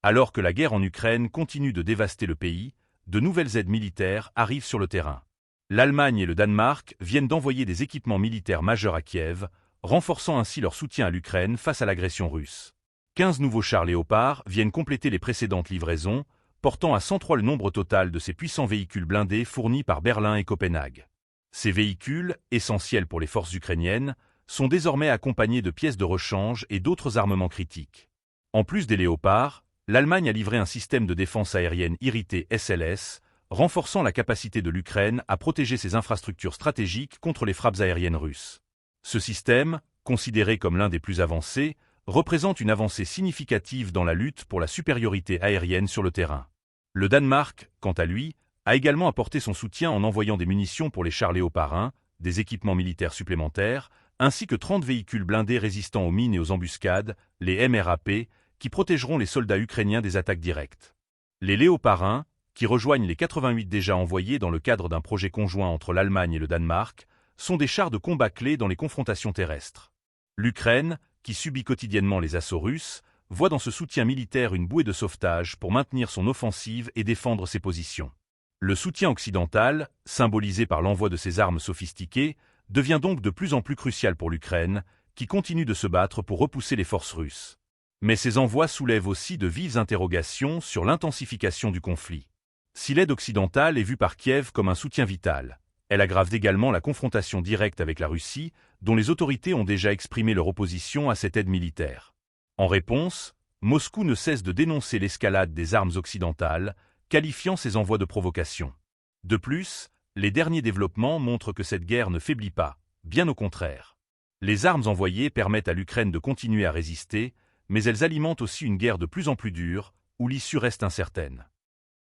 Alors que la guerre en Ukraine continue de dévaster le pays, de nouvelles aides militaires arrivent sur le terrain. L'Allemagne et le Danemark viennent d'envoyer des équipements militaires majeurs à Kiev, renforçant ainsi leur soutien à l'Ukraine face à l'agression russe. 15 nouveaux chars Léopard viennent compléter les précédentes livraisons, portant à 103 le nombre total de ces puissants véhicules blindés fournis par Berlin et Copenhague. Ces véhicules, essentiels pour les forces ukrainiennes, sont désormais accompagnés de pièces de rechange et d'autres armements critiques. En plus des Léopards, l'Allemagne a livré un système de défense aérienne irrité SLS, renforçant la capacité de l'Ukraine à protéger ses infrastructures stratégiques contre les frappes aériennes russes. Ce système, considéré comme l'un des plus avancés, représente une avancée significative dans la lutte pour la supériorité aérienne sur le terrain. Le Danemark, quant à lui, a également apporté son soutien en envoyant des munitions pour les chars Léopard 1, des équipements militaires supplémentaires, ainsi que 30 véhicules blindés résistants aux mines et aux embuscades, les MRAP, qui protégeront les soldats ukrainiens des attaques directes. Les Léopard 1, qui rejoignent les 88 déjà envoyés dans le cadre d'un projet conjoint entre l'Allemagne et le Danemark, sont des chars de combat clés dans les confrontations terrestres. L'Ukraine, qui subit quotidiennement les assauts russes, voit dans ce soutien militaire une bouée de sauvetage pour maintenir son offensive et défendre ses positions. Le soutien occidental, symbolisé par l'envoi de ces armes sophistiquées, devient donc de plus en plus crucial pour l'Ukraine, qui continue de se battre pour repousser les forces russes. Mais ces envois soulèvent aussi de vives interrogations sur l'intensification du conflit. Si l'aide occidentale est vue par Kiev comme un soutien vital, elle aggrave également la confrontation directe avec la Russie, dont les autorités ont déjà exprimé leur opposition à cette aide militaire. En réponse, Moscou ne cesse de dénoncer l'escalade des armes occidentales, qualifiant ces envois de provocation. De plus, les derniers développements montrent que cette guerre ne faiblit pas, bien au contraire. Les armes envoyées permettent à l'Ukraine de continuer à résister, mais elles alimentent aussi une guerre de plus en plus dure, où l'issue reste incertaine.